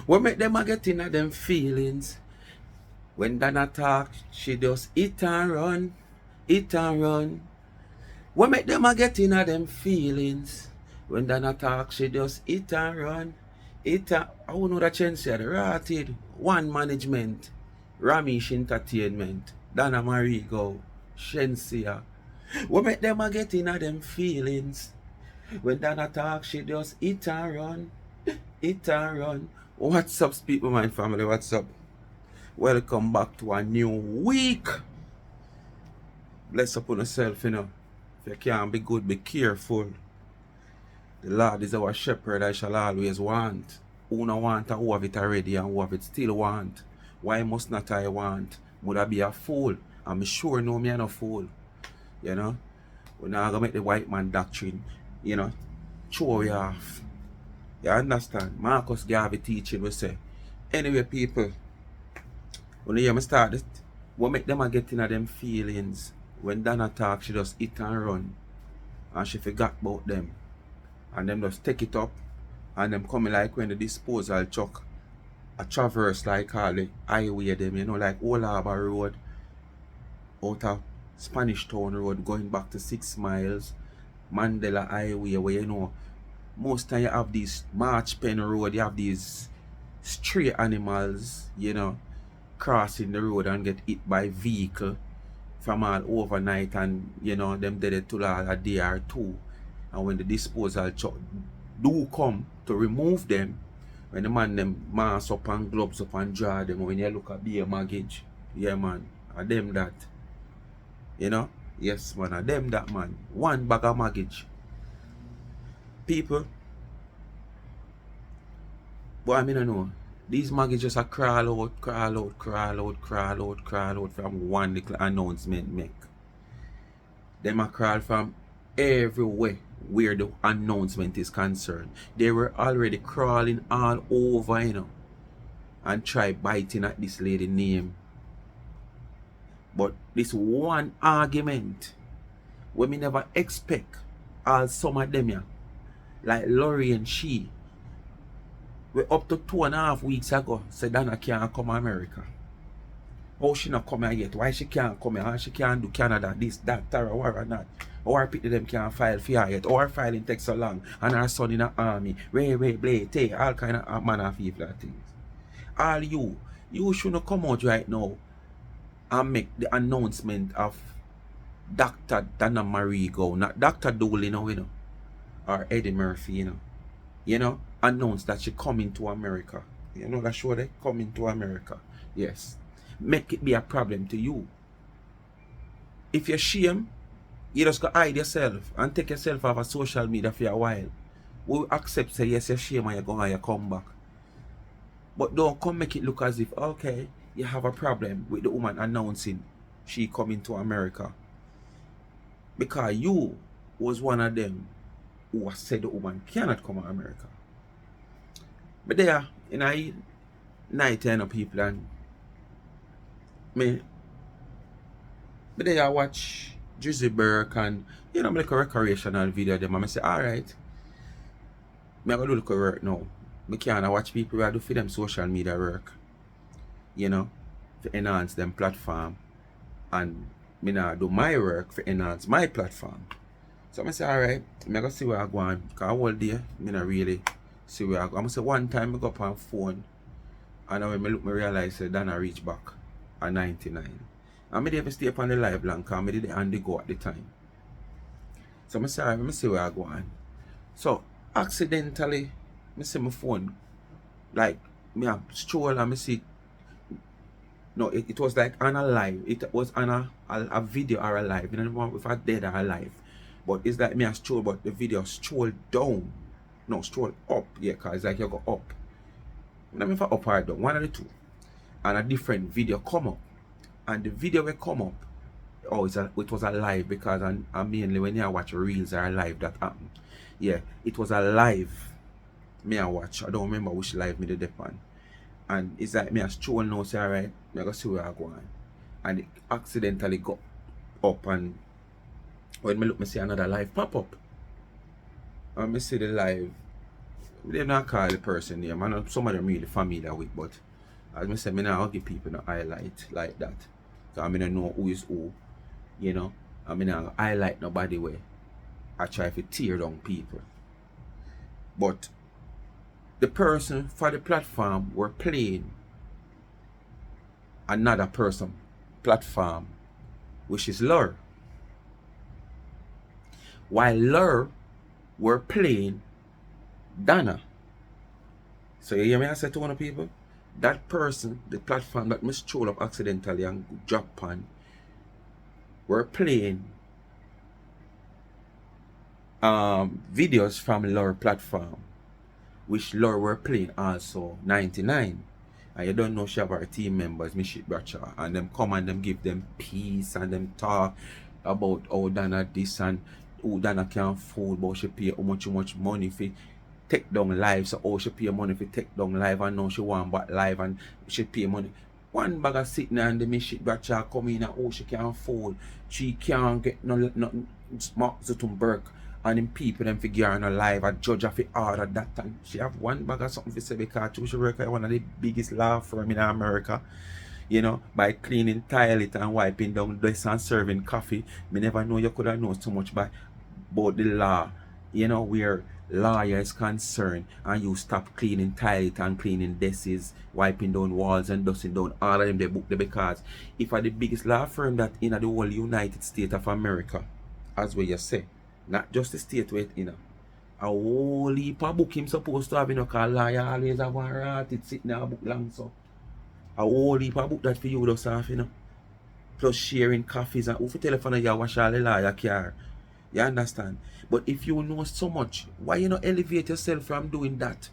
What make them a get in them feelings? When Donna talk, she just eat and run, eat and run. What make them a get in them feelings? When Donna talk, she just eat and run, eat and... I won't know that chance here. Rotted. One Management, Ramesh Entertainment, Donna Marigo, Shensia. What make them a get in them feelings? When Donna talk, she just eat and run, eat and run. What's up, Speak My Mind family? What's up? Welcome back to a new week. Bless upon yourself, you know. If you can't be good, be careful. The Lord is our shepherd, I shall always want. Who no want and who have it already and who have it still want. Why must not I want? Would I be a fool? I'm sure no me no fool. You know? We're not gonna make the white man doctrine, you know, throw you off. You understand? Marcus Garvey teaching we say. Anyway, people, when you hear me start it, what make them a get in them feelings? When Donna talk, she just eat and run. And she forgot about them. And them just take it up. And them coming like when the disposal truck a traverse like all the highway them, you know, like Old Harbour Road, out of Spanish Town Road, going back to 6 miles, Mandela Highway, where you know, most time you have these March Pen Road, you have these stray animals, you know, crossing the road and get hit by vehicle from all overnight, and you know, them dead it to a day or two. And when the disposal truck do come to remove them, when the man them mask up and gloves up and draw them, when you look at the mortgage, yeah man, are them that. You know? Yes man, are them that man. One bag of mortgage. People, but I mean I know, these mortgages are crawl out from one little announcement make. Them are crawl from everywhere where the announcement is concerned. They were already crawling all over, you know, and try biting at this lady name. But this one argument, we me never expect, all some of them, yeah, like Laurie and she, we up to 2.5 weeks ago said Donna can't come to America. How she not come here yet? Why she can't come here? How she can't do Canada, this, that, Tara, or not? Or her people them can't file for her yet? Or her filing takes so long, and her son in the army, Ray, Blade, all kind of man of evil things. All you shouldn't come out right now and make the announcement of Dr. Donna Marigo, not Dr. Dooley, you know, or Eddie Murphy, you know, announce that she coming to America. You know that show they coming to America. Yes. Make it be a problem to you. If you're shame, you just go hide yourself and take yourself off of social media for a while. We'll accept say yes, you're shame and you go and you come back. But don't come make it look as if, okay, you have a problem with the woman announcing she coming to America. Because you was one of them who said the woman cannot come to America. But there, in a night, you know, people, and but there I watch Drizzy Burke and, you know, like a recreational video of them, and I say, alright, I'm going to do the work now. I can't watch people who do for them social media work, you know, to enhance them platform, and I now do my work to enhance my platform. So I say, alright, I'm going to see where I go on, because all day, I don't really see where I go. I'm going to say one time I go up on phone, and when I look, I realize that Donna reach back at 99. And I didn't stay up on the live long, because I did on the go at the time. So I say, alright, let me see where I go on. So accidentally, I see my phone, like, I stroll and I see, no, it was like on a live. It was on a video or a live. You know, if I dead or alive. But it's like me a stroll, but the video stroll down. No, stroll up. Yeah, because it's like you go up. I don't know if I up or down, one of the two. And a different video come up. And the video will come up. Oh, it was a live, because I mainly when you watch reels or a live that happened. Yeah, it was a live. Me I watch. I don't remember which live me did it on. And it's like me a stroll now, say alright, I go see where I go on. And it accidentally got up, and when me look, me see another live pop up. And me see the live They not call the person name. I know some of them really familiar with, but as I said, I not give people no highlight like that. So I don't know who is who, you know. I mean, I highlight nobody way. I try to tear down people. But the person for the platform were playing another person platform, which is Lur. While Lur were playing Donna. So you hear me I say to one of people? That person, the platform that Miss Troll up accidentally and drop on, were playing videos from Lur platform, which Lur were playing also 99. And you don't know she have our team members, Mishit, Badshaw, and them come and them give them peace and them talk about how Donna this and who Donna can afford, but she pay how much money for take down live. So how she pay money for take down live, and now she want back live and she pay money. One bag of sitting and the Mishit Badshaw come in and oh she can afford. She can't get nothing Mark Zuckerberg and them people them figure on a live a judge of the order that time. She have one bag of something to say because she work at one of the biggest law firm in America. You know, by cleaning toilet and wiping down desks and serving coffee. Me never know you could have known so much about the law. You know, where lawyer is concerned and you stop cleaning toilet and cleaning desks, wiping down walls and dusting down all of them they book there because if are the biggest law firm that in the whole United States of America, as what you say. Not just the state where you know. A whole heap of book him supposed to have, you know, because lawyer always have one rat, it sitting in a book long so. A whole heap of book that for you just have, you know. Plus sharing coffees and who for telephone you wash all the lawyer car. You understand? But if you know so much, why you not elevate yourself from doing that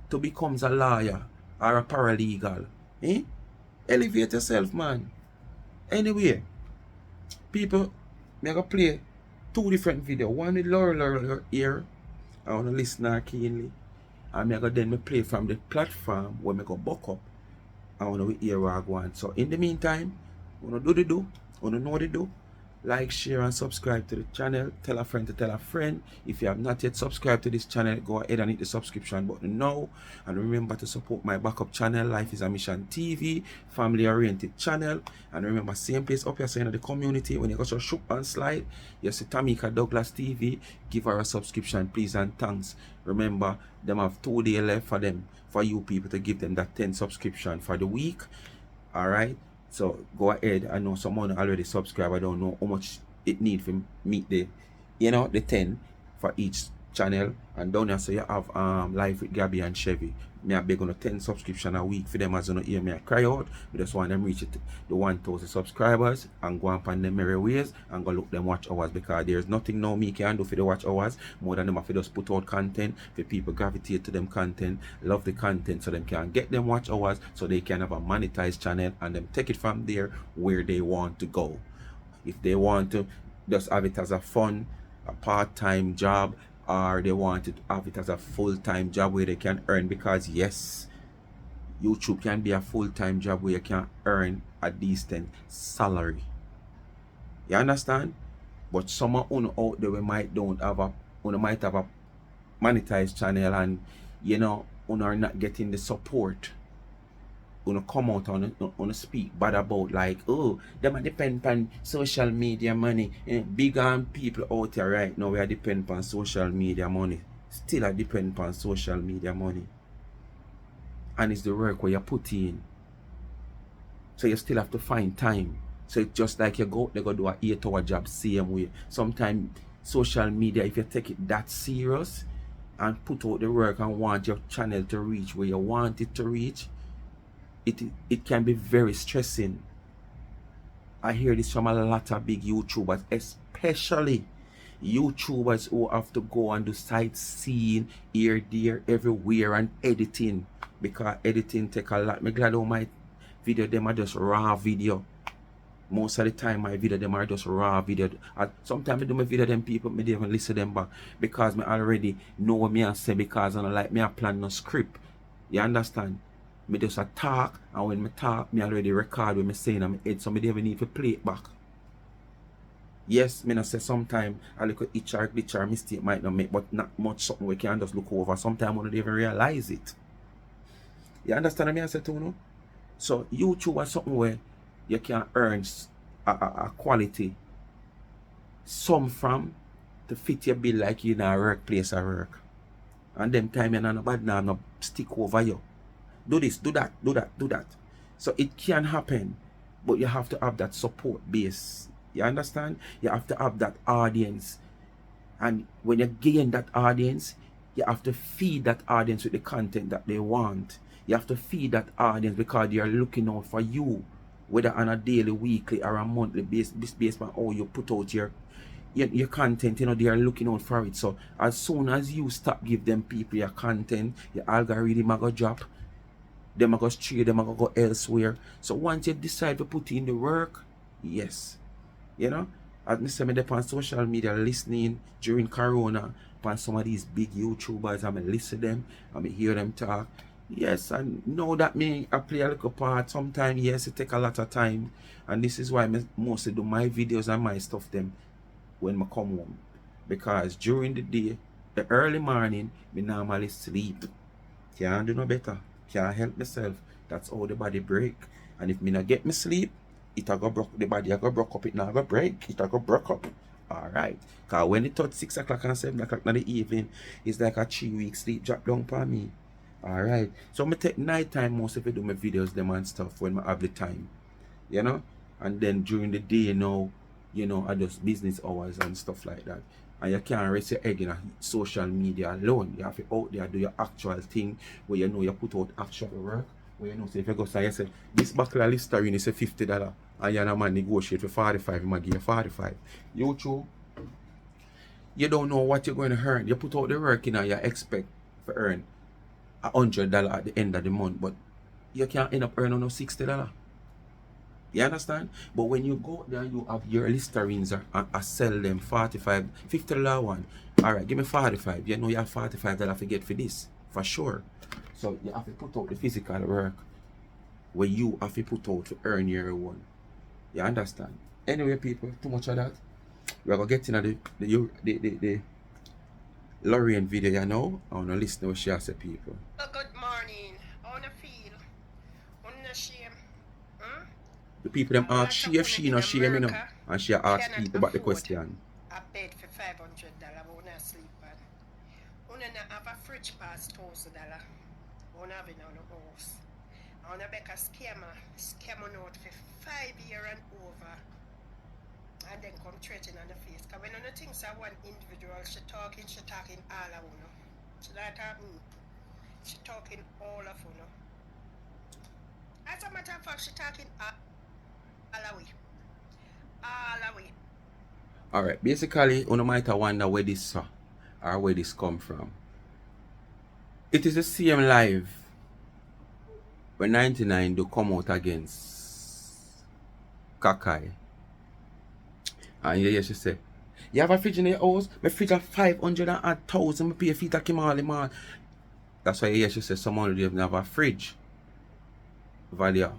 to become a lawyer or a paralegal? Eh? Elevate yourself, man. Anyway, people, me go play 2 different videos. One with Laura here. I want to listen her keenly. And I go then me play from the platform where I go buck up. I want to hear what I want. So in the meantime, I want to do the do. I want to know the do. Like, share and subscribe to the channel. Tell a friend to tell a friend. If you have not yet subscribed to this channel, go ahead and hit the subscription button now. And remember to support my backup channel, Life is a Mission TV, family oriented channel. And remember, same place up here saying in the community, when you go to shoot and slide, you see Tamika Douglas TV, give her a subscription, please and thanks. Remember, them have 2 days left for them, for you people to give them that 10 subscription for the week. Alright. So go ahead. I know someone already subscribed. I don't know how much it need for meet the, you know, the 10 for each channel. And down here, so you have Life with Gabby and Chevy. Me I beg on a 10 subscription a week for them as you know hear me I cry out. We just want them reach it the 1,000 subscribers and go up on them merry ways and go look them watch hours because there's nothing now me can do for the watch hours more than them if they just put out content for people gravitate to them content, love the content so them can get them watch hours so they can have a monetized channel and them take it from there where they want to go. If they want to just have it as a fun, a part-time job, or they want to have it as a full-time job where they can earn, because yes, YouTube can be a full-time job where you can earn a decent salary. You understand? But some of you out there might have a monetized channel and you know you are not getting the support. You come out on speak bad about like, oh, them are depend on social media money. Big people out there right now we are depend on social media money. Still I depend on social media money. And it's the work where you put in. So you still have to find time. So it's just like you go they go do a 8-hour job same way. Sometimes social media, if you take it that serious and put out the work and want your channel to reach where you want it to reach, it can be very stressing. I hear this from a lot of big YouTubers, especially YouTubers who have to go and do sightseeing here, there, everywhere and editing, because editing take a lot. I'm glad all my video them are just raw video. Most of the time my video them are just raw video. Sometimes I do my video them people me even listen them back because me already know what me I say because I don't like me I plan no script. You understand? Me just a talk, and when me talk, me already record what me saying and me head, so me never need to play it back. Yes, me not say sometime a little itch or glitch or mistake might not make, but not much something we can just look over. Sometimes we don't even realize it. You understand what I say too, no? So YouTube is something where you can earn a quality sum from to fit your bill like you in a workplace or work. And them time you're not bad now, no stick over you. Do this, do that, do that, do that. So it can happen, but you have to have that support base. You understand? You have to have that audience. And when you gain that audience, you have to feed that audience with the content that they want. You have to feed that audience because they are looking out for you, whether on a daily, weekly, or a monthly basis, based on how you put out your content. You know, they are looking out for it. So as soon as you stop give them people your content, your algorithm are gonna drop. Them are gonna stray, them are gonna go elsewhere. So once you decide to put in the work, yes, you know, as I say, me on social media listening during Corona upon some of these big YouTubers, I listen to them, I hear them talk. Yes, and know that me I play a little part. Sometimes yes, it take a lot of time, and this is why I mostly do my videos and my stuff them when I come home, because during the day, the early morning, me normally sleep. Can't do no better. Can't help myself. That's how the body break. And if me not get me sleep, it a go broke, the body a go broke up, it not go break, it a go broke up. Alright. Cause when it touch 6 o'clock and 7 o'clock in the evening, it's like a 3-week sleep drop down for me. Alright. So I take night time most if I do my videos them and stuff when I have the time. You know? And then during the day now, you know, I just business hours and stuff like that. And you can't rest your egg in a social media alone. You have to out there do your actual thing where you know you put out actual work. Where you know, say if you go say you say this bottle of Listerine is a $50 and you're a man negotiate for 45, you might give you 45. YouTube, you don't know what you're going to earn. You put out the work in and you expect to earn $100 at the end of the month, but you can't end up earning no $60. You understand? But when you go there, you have your Listerines and sell them 45, $50 one. Alright, give me 45. You know you have $45 to get for this. For sure. So you have to put out the physical work where you have to put out to earn your own. You understand? Anyway, people, too much of that. We're gonna get into the Lorraine video, you know. I wanna listen to what she has to people. Good morning. I wanna feel on shame. The people them ask she if she no shame, you know. And she ask people about the question. A bed for $500, but not sleep on. Una have a fridge past $1,000. Una have it on the house. I wanna make a scam note for 5 years and over. And then come threaten on the face. Cause when una thinks I one individual, she talking all of una. She not talking. She talking all of una. As a matter of fact, she talking all away. All away. Alright, basically, you might wonder where this or where this come from. It is the same live when 99 do come out against Kakai. And yeah, she say, you have a fridge in your house? My fridge are 500 and 1,000. I pay a feet of Kimali, man. That's why yeah, she say someone don't have a fridge. Value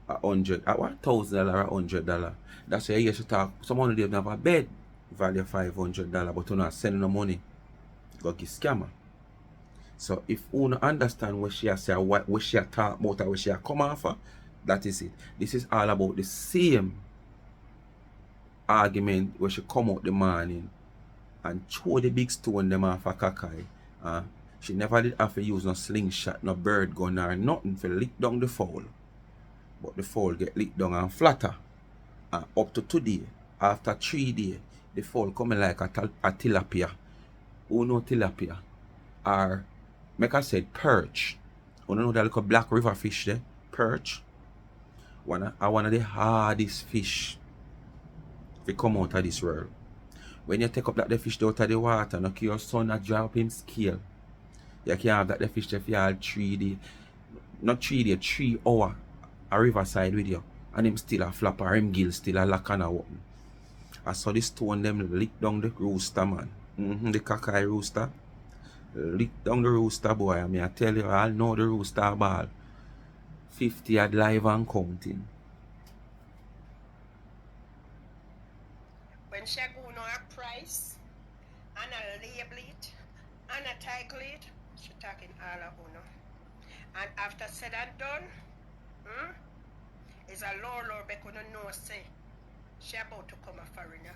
$100, $1,000 or $100. That's why yeah, she talk. Someone don't have a bed. Value $500, but you not sending no money. Go give scammer. So if you don't understand what she say, what she talk about, what she come after, that is it. This is all about the same argument where she come out the morning and throw the big stone them off a Kakai. She never did have to use no slingshot, no bird gun or nothing to lick down the fowl. But the fowl get licked down and flatter. And up to today, after 3 days, the fowl coming like a tilapia. Who know tilapia? Or, make I say perch. You know that little black river fish there? Perch. One of the hardest fish to come out of this world. When you take up that the fish out of the water, no your son that drop him scale. You can have that the fish there for all 3 days. Not 3 days, 3 hours a riverside with you. And him still a flap or him gill still a lock and a open. I saw the stone them lick down the rooster, man. The Kakai rooster. Lick down the rooster, boy. I mean, I tell you, I know the rooster ball. 50 at live and counting. when she go on her price, and a label it, and a title it, she talking all of uno. And after said and done, is a Lord because no say she about to come a foreigner.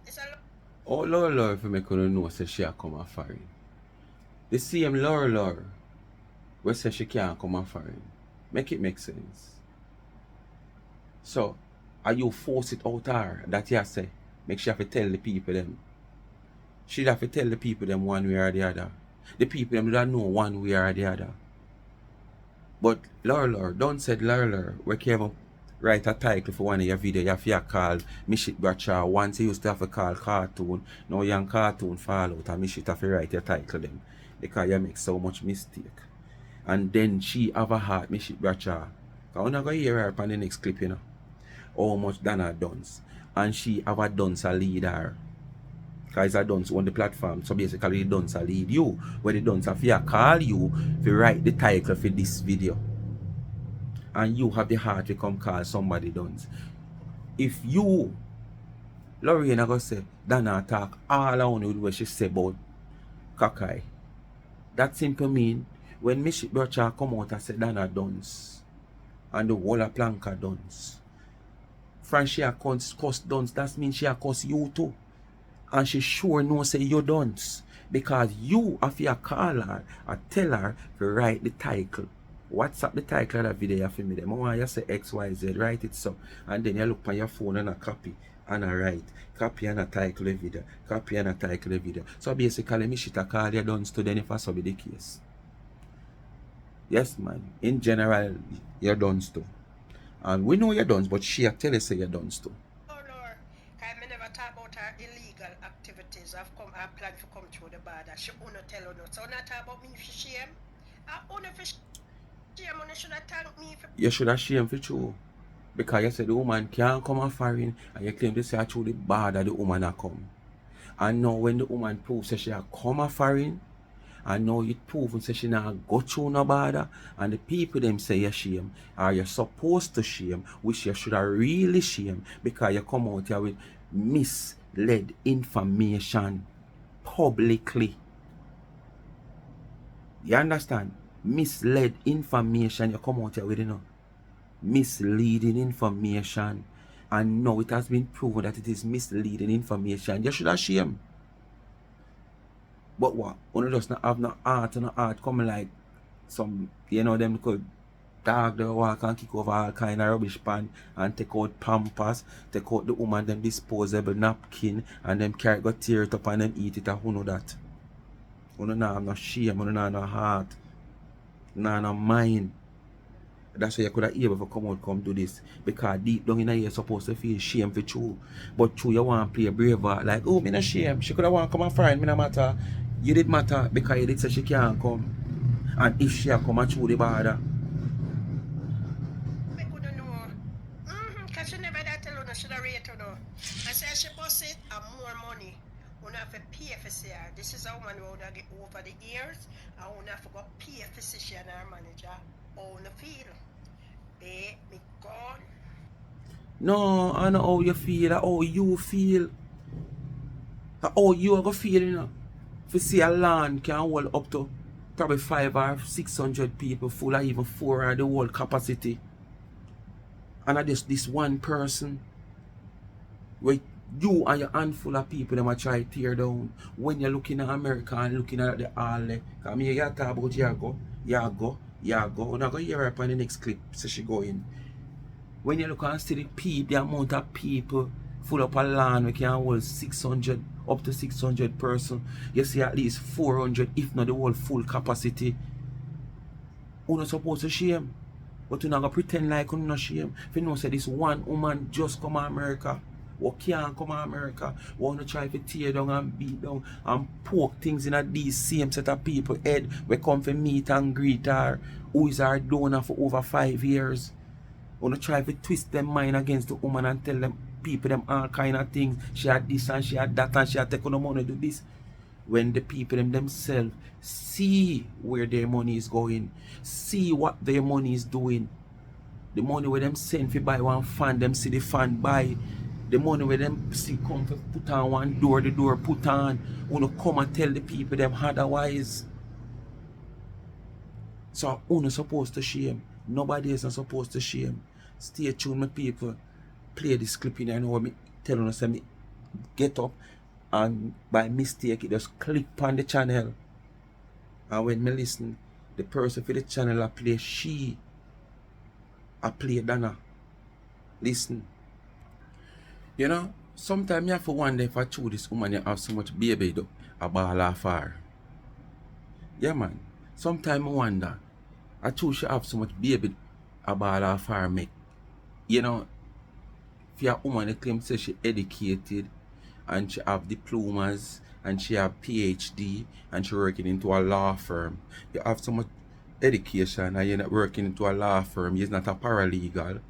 It's a Oh Lord, if you make her know say she a come a foreign. The same Lord we say she can't come a foreign. Make it make sense. So, are you force it out her that you say? Make sure you have to tell the people them. She have to tell the people them one way or the other. The people them don't know one way or the other. But Lord, don't say Lord, we can't write a title for one of your videos. You have to call Mishit Badshaw. Once you used to have to call cartoon. Now young cartoon fall out and Mishit have to write your title them. Because you make so much mistake. And then she have a heart, Mishit Badshaw. Because I'm not going to hear her on the next clip, you know. How much Donna dance. And she have a dancer leader. Because a dance on the platform. So basically the dancer lead you. Where the dancer fear call you to write the title for this video. And you have the heart to come call somebody dance. If you, Lorraine, I go say, Donna talk all around with what she say about Kakai. That simply mean when Mishit Badshaw come out and say Donna dance. And the whole of Planka dance. From she a cuss dance, that means she a cuss you too. And she sure know say you dance. Because you have to call her or tell her to write the title. What's up the title of that video for me? I want you say XYZ, write it so. And then you look on your phone and a copy and a write. Copy and a title the video. Copy and a title the video. So basically, Mishit a call you dance to then if so be the case. Yes, man. In general, you're dance too. And we know you're done, but she tell us say you're done too. Oh Lord, I never talk about her illegal activities. I plan to come through the border. She wanna tell her not. So not talk about me for shame. I wanna for shame. You should have thanked me for. You should have shame for true. Because you said the woman can't come a foreign and you claim to say through the border the woman a come. And now when the woman proves that she a come a foreign, and now it proven say she not go through no border, and the people them say you shame, or you're supposed to shame, which you should have really shame, because you come out here with misled information publicly. You understand? Misled information you come out here with, you know. Misleading information. And now it has been proven that it is misleading information. You should have shame. But what? One just not have no art and no art coming like some, you know, them could dog the walk and kick over all kind of rubbish pan and take out pampers, take out the woman them disposable napkin and them carrot go tear it up and them eat it. And who know that? Who know have no shame, who know have no heart, no mind. That's why you could have able to come out come do this. Because deep down in here you're supposed to feel shame for true. But true you want to play braver. Like, oh, me no shame. She could have want to come and find me no matter. You did matter because you did say she can't come. And if she come and through the border. I couldn't know. Because she never that tell her, she don't rate her no. I say she boss it and more money. You have to pay for see her. This is a woman who would get over the years. And you have to go pay for see she and her manager. How you feel? Me gone. No, I know how you feel, how you feel. How you are going to feel, you know. If you see a land can hold up to probably 500 or 600 people full of even 4 of the whole capacity. And I just this one person where you and your handful of people them are try to tear down. When you're looking at America and looking at the all there. Because me you talk about Yago. I'm going to hear her up on the next clip. So she going. When you look and see the amount of people full up a land we can hold 600 up to 600 person. You see at least 400 if not the whole full capacity. You're not supposed to shame. But you're not going to pretend like you're not shame. If you know say this one woman just come to America. Who can't come to America. Who want to try to tear down and beat down and poke things in these same set of people head. We come for meet and greet her. Who is our donor for over 5 years. Want to try to twist them mind against the woman and tell them people them all kind of things. She had this and she had that and she had taken the money to do this. When the people themselves see where their money is going, see what their money is doing. The money where them send for buy one fan, them see the fan buy The money where them see come to put on one door, the door put on. Uno come and tell the people them otherwise. So uno supposed to shame. Nobody is not supposed to shame. Stay tuned, my people. Play this clip in. I know what me tell us. Me get up and by mistake it just click on the channel. And when me listen, the person for the channel I play she. I play Donna. Listen. You know, sometimes you have to wonder if I choose this woman you have so much baby though, a ball of fire. Yeah man. Sometimes I wonder. I choose she have so much baby a ball of fire make. You know, if you have a woman that claims say she educated and she have diplomas and she have PhD and she working into a law firm. You have so much education and you're not working into a law firm. You're not a paralegal.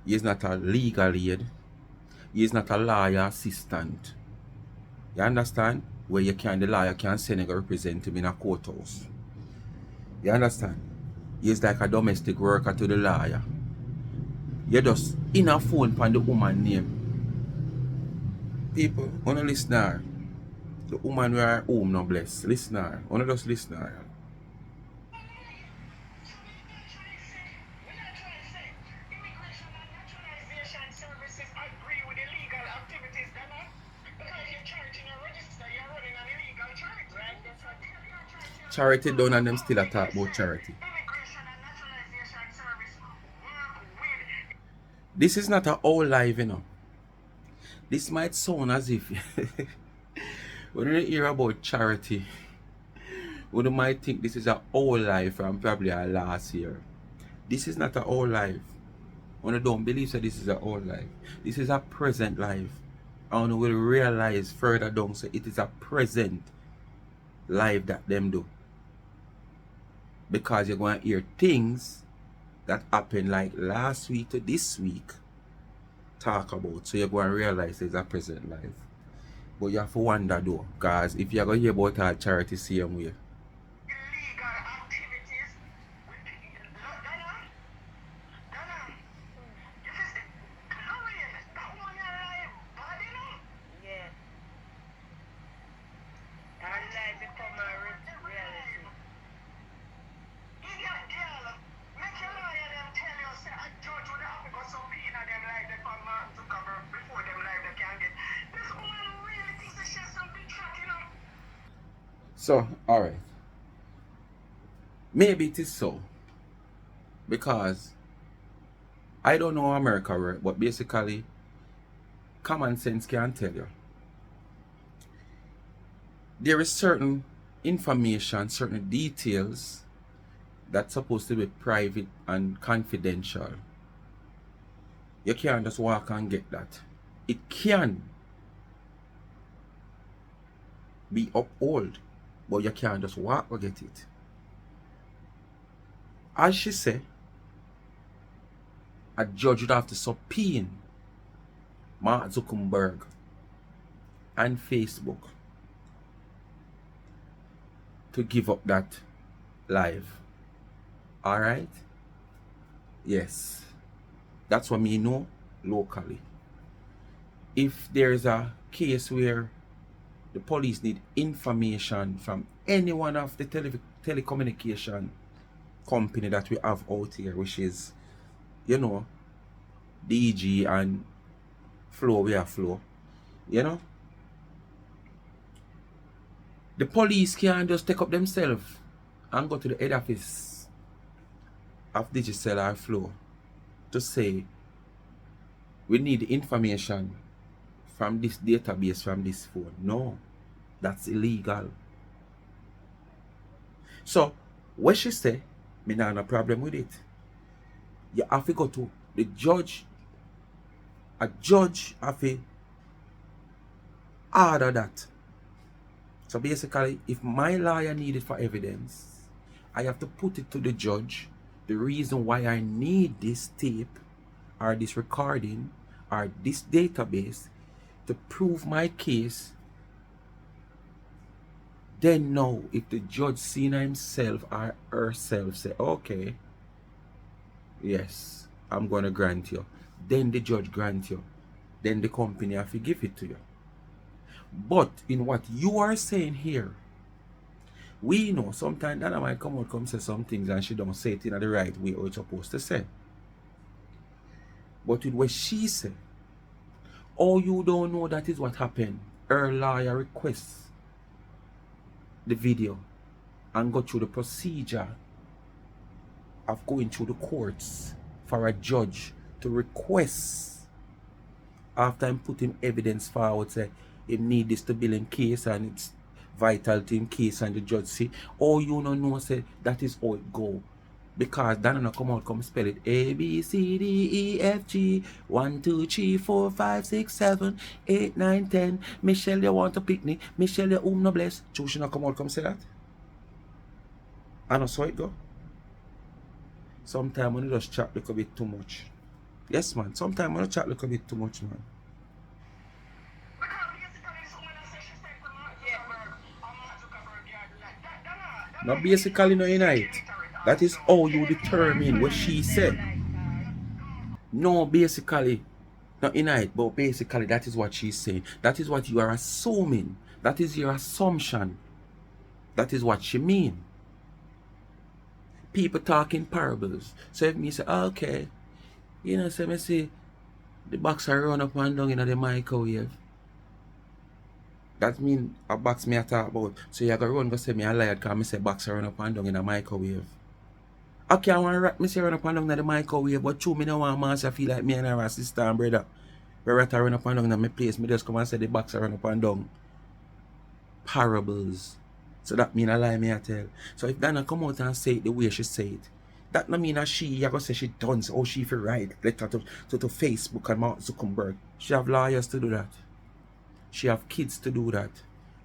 You're not a legal aid. You're not a lawyer assistant. You understand? Where the lawyer can send and represent him in a courthouse. You understand? You're like a domestic worker to the lawyer. You're just in a phone for the woman name. People, wanna listen to her. The woman we are home no bless. Listen to her. Wanna just listen to her. Charity done and them still a talk about charity. This is not a whole life, you know. This might sound as if when you hear about charity, you might think this is a whole life from probably a last year. This is not a whole life. When don't believe that this is a whole life. This is a present life. And you will realize further down so it is a present life that them do. Because you're going to hear things that happened like last week to this week talk about. So you're going to realize it's a present life. But you have to wonder though, because if you're going to hear about our charity same way. So, alright. Maybe it is so. Because I don't know how America works, but basically common sense can tell you. There is certain information, certain details that's supposed to be private and confidential. You can't just walk and get that. It can be upheld, but you can't just walk or get it. As she said, a judge would have to subpoena Mark Zuckerberg and Facebook to give up that live. Alright? Yes. That's what me know locally. If there's a case where the police need information from any one of the telecommunication company that we have out here, which is, you know, DG and Flow, we have Flow, you know, the police can't just take up themselves and go to the head office of Digicel or Flow to say, we need information from this database, from this phone. No, that's illegal. So, what she say, me not have a problem with it. You have to go to the judge. A judge have to order that. So basically, if my lawyer needed for evidence, I have to put it to the judge. The reason why I need this tape or this recording or this database to prove my case. Then now, if the judge seen himself or herself say, okay, yes, I'm going to grant you. Then the judge grant you. then the company have to give it to you. But in what you are saying here, we know sometimes Donna might come out, come say some things and she don't say it in the right way or it's supposed to say. But with what she said, oh, you don't know that is what happened. Her lawyer requests the video and go through the procedure of going through the courts for a judge to request, after him putting evidence forward, say he need this to build in case and it's vital to him case, and the judge say, oh, you don't know, say that is how it go. Because Donna no come out, come spell it A, B, C, D, E, F, G 1, 2, 3, 4, 5, 6, 7, 8, 9, 10. Michelle, you want a picnic? Michelle, you no bless. She no come out, come say that. I know so it go. Sometimes when you just chat a little bit too much. Yes, man. Sometimes when you chat a little bit too much, man. No, basically, no, unite. That is how you determine what she said. No, basically, not unite, but basically, that is what she's saying. That is what you are assuming. That is your assumption. That is what she mean. People talk in parables. So if me say, okay, you know, say me see the boxer run up and down in the microwave. That mean a box me I talk about. So you gotta run go say me a liar because me say boxer run up and down in the microwave. Okay, I want rat me say run up and down in the microwave, but true me no want master feel like me and her sister and brother. We rat run up and down in my place. Me just come and say the boxer run up and down. Parables. So that mean a lie me I tell. So if Donna come out and say it the way she say it, that no mean that you gonna say she done so, she feel right letter to Facebook and Mark Zuckerberg. She have lawyers to do that. She have kids to do that.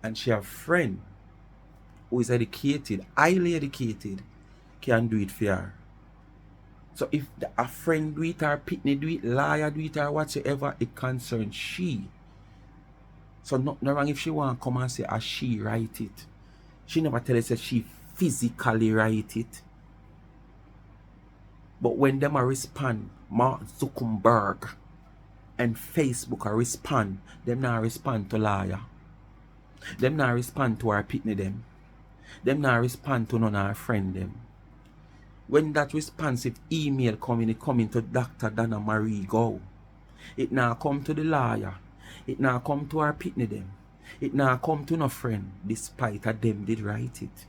And she have friend who is educated, highly educated, can do it for her. So if a friend do it or pitney do it, lawyer do it or whatsoever, it concerns she. So nothing wrong if she want to come and say she write it. She never tell us that she physically write it. But when them a respond, Mark Zuckerberg and Facebook a respond, them not respond to lawyer. Them not respond to our pitney them. Them not respond to none of our friend them. When that responsive email coming to Dr. Donna Marie Go, it now come to the lawyer. It now come to our pitney them. It now come to no friend, despite that them did write it.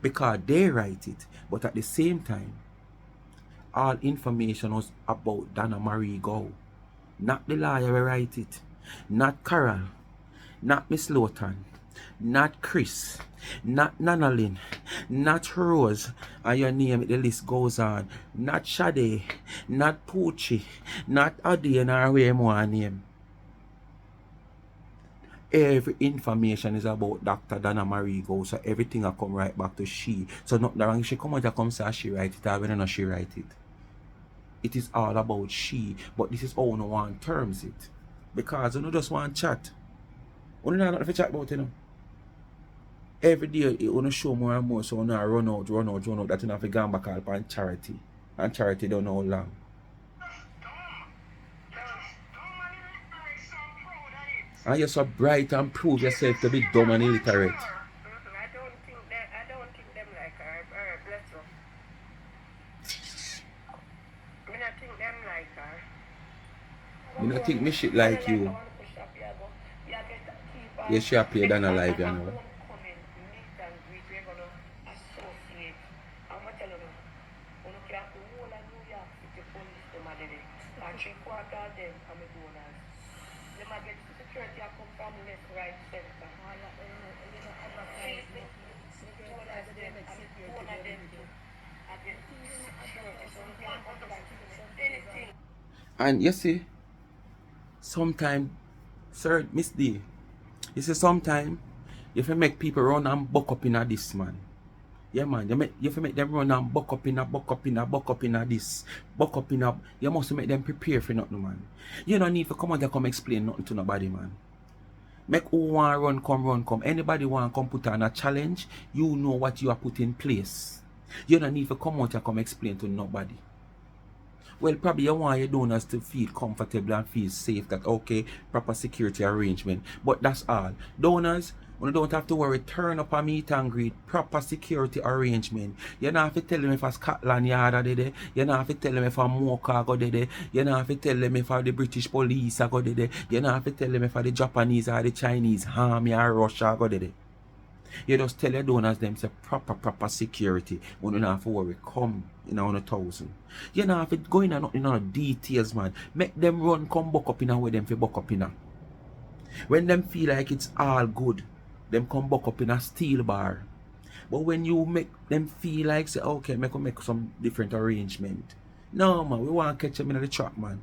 Because they write it, but at the same time, all information was about Donna Marie Go. Not the lawyer who write it. Not Carol. Not Miss Lawton. Not Chris. Not Nanalyn. Not Rose. And your name, the list goes on. Not Shade. Not Poochie. Not Adi and our way more name. Every information is about Dr. Donna Marie Go, so everything will come right back to she. So not wrong if she come out and come say she write it, or when she write it. It is all about she, but this is how no one terms it. Because you just want chat. You don't know nothing to chat about, you know. Every day you want to show more and more, so you run out, that you have to go back up on charity. And charity don't know how long. And you're so bright and prove yourself to be dumb and illiterate. I don't think them like her. Bless her. I don't think them like her. I don't think Mishit like you. Yes, she appeared on a live, you know. And you see, sometimes, sir, Miss D, you see, sometimes you have to make people run and buck up in a this, man. Yeah, man, you have to make them run and buck up in a this, buck up in a, you must make them prepare for nothing, man. You don't need to come out and come explain nothing to nobody, man. Make who want run, come. Anybody want come put on a challenge, you know what you are put in place. You don't need to come out and come explain to nobody. Well, probably you want your donors to feel comfortable and feel safe that, okay, proper security arrangement. But that's all. Donors, you don't have to worry. Turn up a meet and greet. Proper security arrangement. You don't have to tell them if a Scotland Yard are there. You don't have to tell them if a Mocha go there. You don't have to tell them if the British police are go there. You don't have to tell them if the Japanese or the Chinese army or Russia go there. You just tell your donors them say proper security. You don't have to worry. Come in 1,000. You don't have to go in and details, man. Make them run, come buck up in a way them fi buck up in a. When them feel like it's all good, them come buck up in a steel bar. But when you make them feel like say, okay, make some different arrangement. No man, we want to catch them in the trap, man.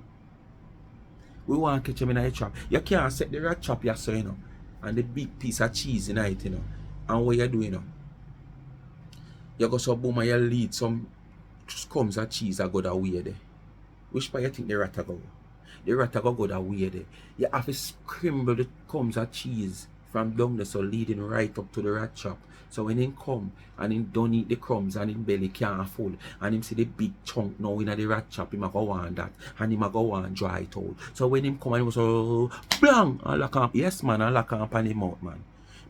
We want to catch them in the trap. You can't set the rat trap yourself, you know. And the big piece of cheese in it, you know. And what you do, you know? You go so boom and you lead some crumbs of cheese that go that way there. Which part you think the rat go? The rat go that way there. You have to scramble the crumbs of cheese from down there, so leading right up to the rat trap. So when him come and him don't eat the crumbs and him belly can't full and him see the big chunk now in the rat trap, him a go want that and him a go want dry it out. So when him come and him so blang and lock up, yes man, and lock up on him mouth, man.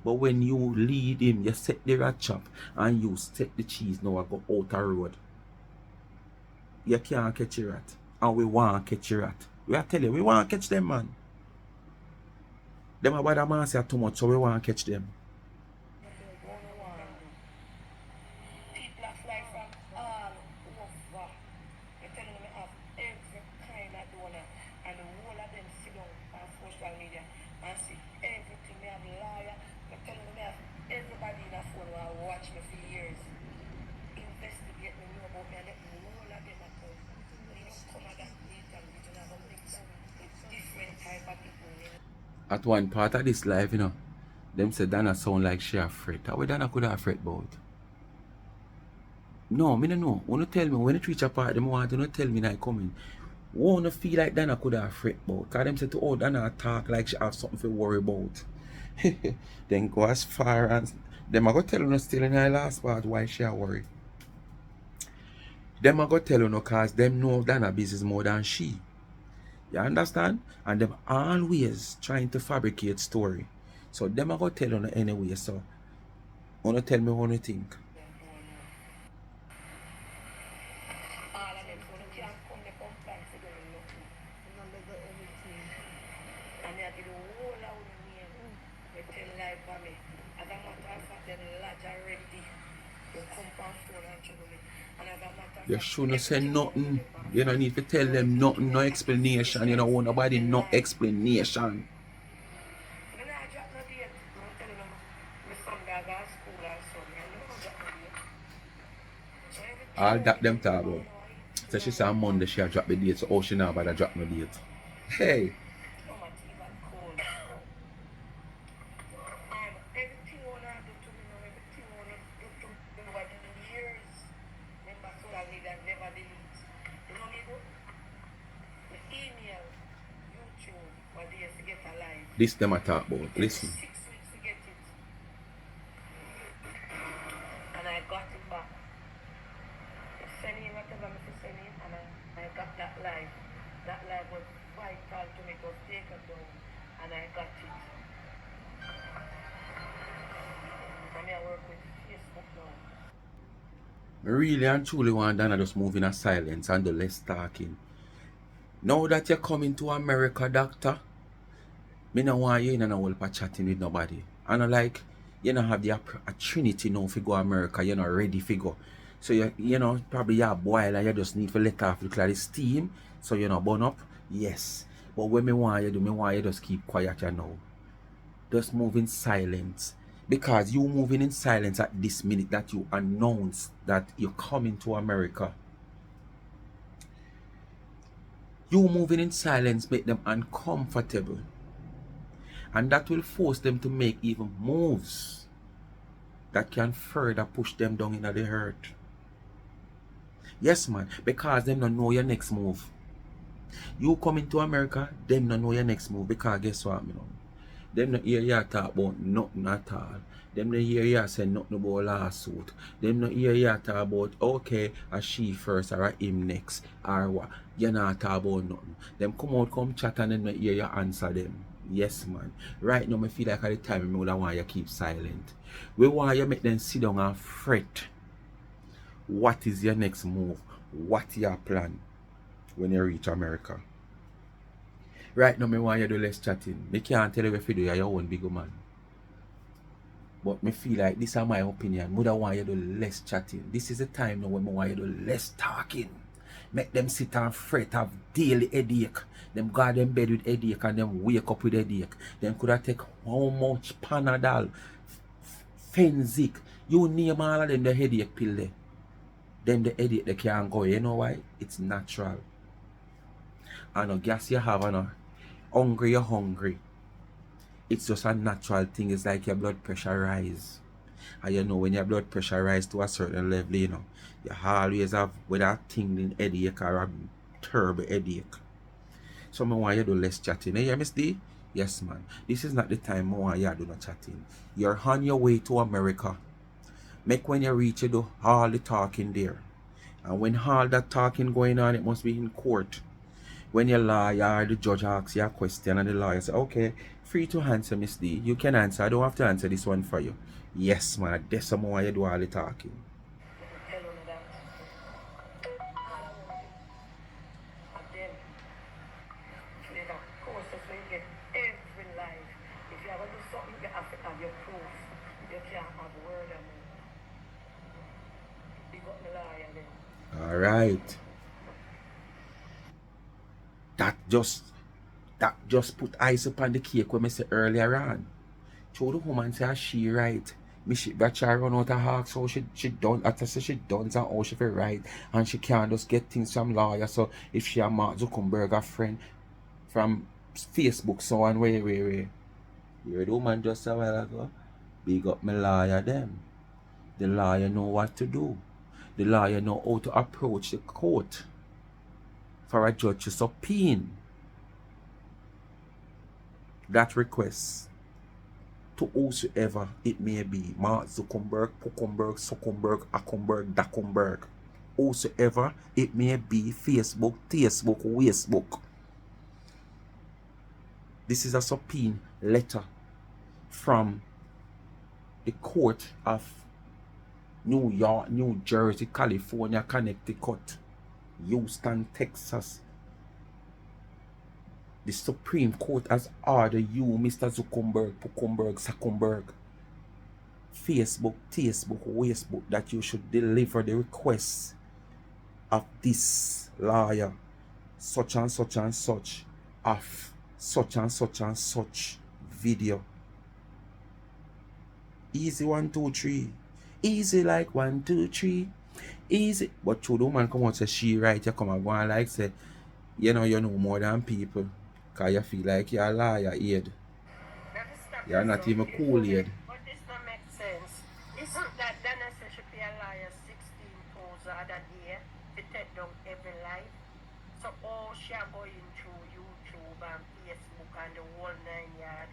But when you lead him, you set the rat trap and you set the cheese now and go out the road. You can't catch a rat. And we want to catch a rat. We are telling you, we want to catch them, man. Them about the man say too much, so we want to catch them. People are fly from all over. They're telling me have every kind of donor, and the whole of them sit down on social media and see everything. They have liar. They're telling me have everybody in the phone who have watched me for years. Investigate me, know about me, and let me know all of them at all. You don't come at that meet and we don't have a mix with different type of people. At one part of this life, you know, them say Donna sound like she afraid. How we Donna could have afraid about? No, me no know. Wanna tell me when it reach a part, them want to not tell me that I coming. Wanna feel like Donna could have afraid about? Cause them say to oh Donna talk like she have something to worry about. Then go as far as them I go tell you no still in her last part why she a worry. Them I go tell you no cause them know Donna business more than she. You understand? And them always trying to fabricate story. So them I go tell you no anyway. So wanna tell me what you think. All of them, so they can't come, they come back to them nothing. And they did the whole of me. They tell lie for me. As a matter of fact, they lodge already. They come from phone and trouble me. And as a matter of You fact, shouldn't say nothing. You don't need to tell them nothing, no explanation. You don't want nobody no explanation. when I drop no date, I'm telling them, my son got to school or something. I know I drop no date. So every All time that I them get talk to about. know, So she said on Monday she drop the date, so oh she now about to drop no date. Hey, how much even cold. And everything I want to do to me, everything I want to do to me over the years, remember social media never delete. You know what I do? The email, YouTube, what they have to get alive. this them I talk about. It Listen. 6 weeks to get it. And I got it back. I sent in whatever I sent in, and I got that live. That live was vital to me. It was taken down, and I got it. And I work with Facebook now. I really and truly want Donna just move in a silence and do less talking. Now that you're coming to America, doctor, me no want you in a whole part chatting with nobody. And I like, you know, have the a trinity now if you go America, you're not ready to go. So you know, probably you're boil and you just need to let off the steam so you know burn up. Yes. But when me want you do, me want you just keep quiet you know. Just move in silence. Because you moving in silence at this minute that you announce that you're coming to America. You moving in silence make them uncomfortable. And that will force them to make even moves that can further push them down into the hurt. Yes, man, because them don't know your next move. You coming to America, them don't know your next move because guess what, you know? Them not hear you talk about nothing at all. Them not hear you say nothing about lawsuit. Them not hear you talk about, okay, a she first or a him next or what. You not talk about nothing. Them come out, come chat and them not hear you answer them. Yes, man. Right now, I feel like at the time, I would want you keep silent. We want you make them sit down and fret. What is your next move? What your plan when you reach America? Right now, I want you to do less chatting. I can't tell you if you do your own big man. But me feel like this is my opinion. I want you to do less chatting. This is the time now when I want you to do less talking. Make them sit and fret, have daily headache. Them go to them bed with headache and them wake up with headache. Them could have take how much Panadol, Fenzik. You name all of them the headache pill there. Them the headache they can't go. You know why? It's natural. I know gas you have, I know. Hungry, you're hungry. It's just a natural thing. It's like your blood pressure rise. And you know when your blood pressure rise to a certain level, you know, you always have whether a tingling headache or a terrible headache. So I want you to do less chatting. Hey, Miss D? Yes, man. This is not the time I want you to do no chatting. You're on your way to America. Make when you reach, you do all the talking there. And when all that talking going on, it must be in court. When your lawyer, the judge asks you a question and the lawyer says, okay, free to answer, Miss D. You can answer. I don't have to answer this one for you. Yes, man. That's some more you do all the talking. All right. That just put ice upon the cake when I said earlier on. So the woman said she right. Mishit Badshaw run out of hawks, so she done after so she done and how she feel right. And she can't just get things from lawyer. So if she a Mark Zuckerberg a friend from Facebook, so on way. You heard the woman just a while ago. Big up my lawyer them. The lawyer know what to do. The lawyer know how to approach the court for a judge to subpoena that request to whosoever it may be. Mark Zuckerberg, Puckenberg, Zuckerberg, Ackenberg, Dackenberg. Whosoever it may be, Facebook, Wastebook. This is a subpoena letter from the court of New York, New Jersey, California, Connecticut, Houston, Texas. The Supreme Court has ordered you, Mr. Zuckerberg, Puckenberg, Zuckerberg, Facebook, Wastebook, that you should deliver the request of this lawyer, such and such and such, of such and such and such video. Easy 1, 2, 3. Easy like 1, 2, 3. Easy. But through the woman come out say she right, you come and go and like say, you know more than people. Cause you feel like you're a lawyer aid. You're not even cool aid. But this don't make sense. Isn't that Donna said she pay a lawyer 16,000 a day to take down every life? So all she are going through YouTube and Facebook and the whole 9 yard.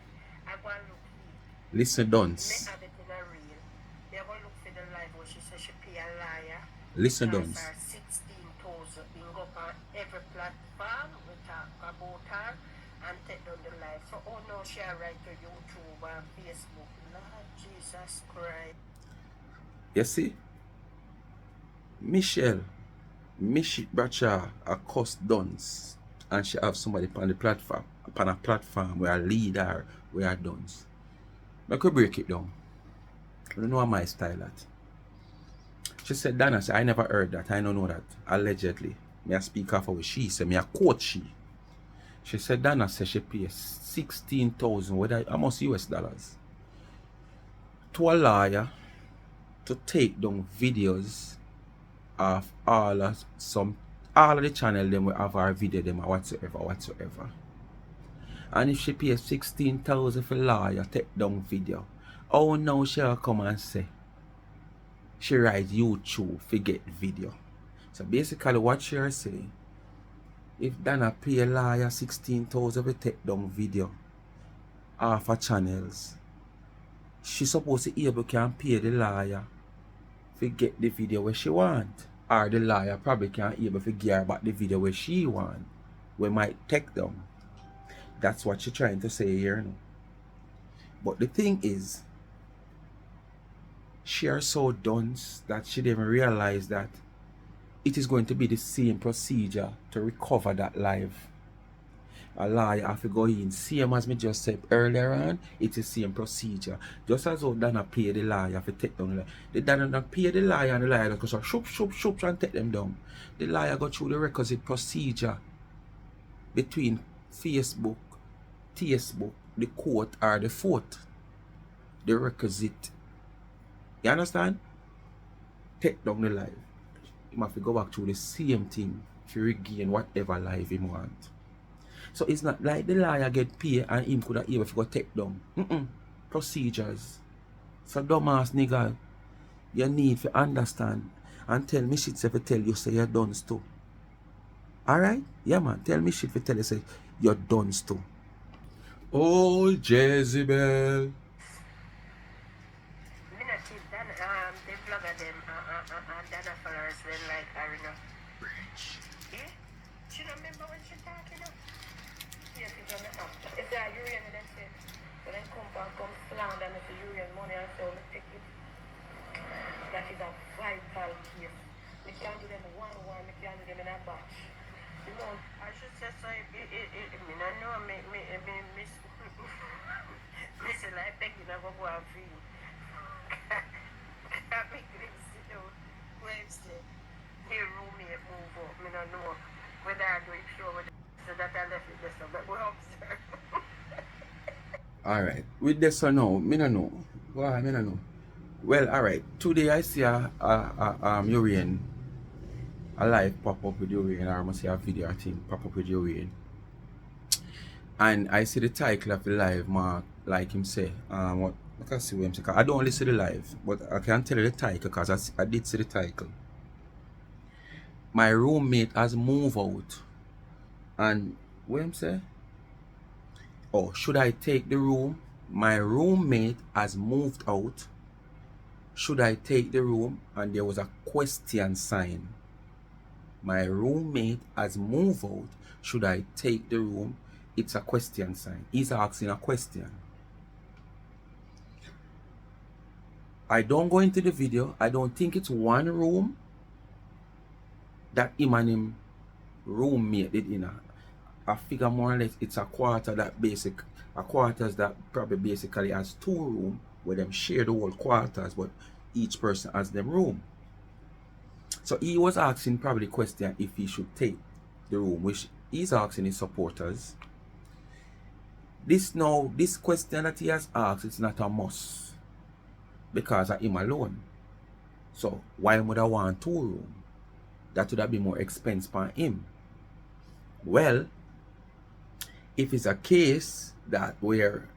I go and look for it. Listen, Duns. May have it in a reel. They go look for the life where she said she pay a lawyer. Listen, Duns. 16,000 being up on every platform. We talk about her and take down the life. So oh no, she write to YouTube and Facebook. Lord Jesus Christ. You see? Mishit Badshaw a cuss Duns. And she have somebody upon the platform, upon a platform where a leader where Duns. I could break it down. I don't know my style at. She said, Donna, I never heard that. I don't know that. Allegedly. Me I speak off of what she said. Me I quote she. She said, Donna said she pays 16,000, whether almost US dollars, to a lawyer to take down videos of all of the channel them will have our video them or whatsoever. And if she pays 16,000 for lawyer take down video, oh no, she'll come and say she write YouTube forget video. So basically what she's saying, if Donna pay a lawyer 16,000 to take down video half her channels. She supposed to able can pay the lawyer to get the video where she want. Or the lawyer probably can't able to get her back the video where she want. We might take them. That's what she's trying to say here. No? But the thing is, she are so dunce that she didn't realize that it is going to be the same procedure to recover that live. A lawyer have to go in, same as me just said earlier on, it's the same procedure. Just as how Donna pay the lawyer to take down the lawyer. The Donna not pay the lawyer and the lawyer goes shoop and take them down. The lawyer go through the requisite procedure between Facebook, the court or the fort. The requisite. You understand? Take down the live. He have to go back to the same thing to regain whatever life he want. So it's not like the lawyer get paid and him could have able to go take down. Procedures. So dumbass nigga, you need to understand and tell Mishit to tell you say you're done too. Alright? Yeah man, tell Mishit to tell you say you're done too. Oh Jezebel. The vlogger them Donna followers then like Arena. Yeah? She don't remember when she talking up? Yes, it's on the app. It's that Urian and them said. So then come back, come slam and it's Urian money and so we take it. That is a vital case. We can't do them one-on-one, we can't do them in a batch. You know, I should say so I know miss like begging of a boy for you. I make this, you know, Wednesday. Here roommate move up. I don't know whether I do it sure so that I left it this one, but we observe. Alright, with this or no, I don't know. Why, I don't know. Well, alright, today I see a Urian, a live pop up with Urian, or I must see a video thing pop up with Urian. And I see the title of the live, mark, like him say, what I can see what him say. I don't listen to the live, but I can tell you the title because I did see the title. My roommate has moved out. And what him say? Oh, should I take the room? My roommate has moved out. Should I take the room? And there was a question sign. My roommate has moved out. Should I take the room? It's a question sign. He's asking a question. I don't go into the video. I don't think it's one room that him and him roommate did in. I figure more or less it's a quarter that probably basically has 2 rooms where them share the whole quarters, but each person has them room. So he was asking probably the question if he should take the room, which he's asking his supporters. This question that he has asked, it's not a must because of him alone. So why would I want 2 rooms? That would have been more expense for him. Well, if it's a case that where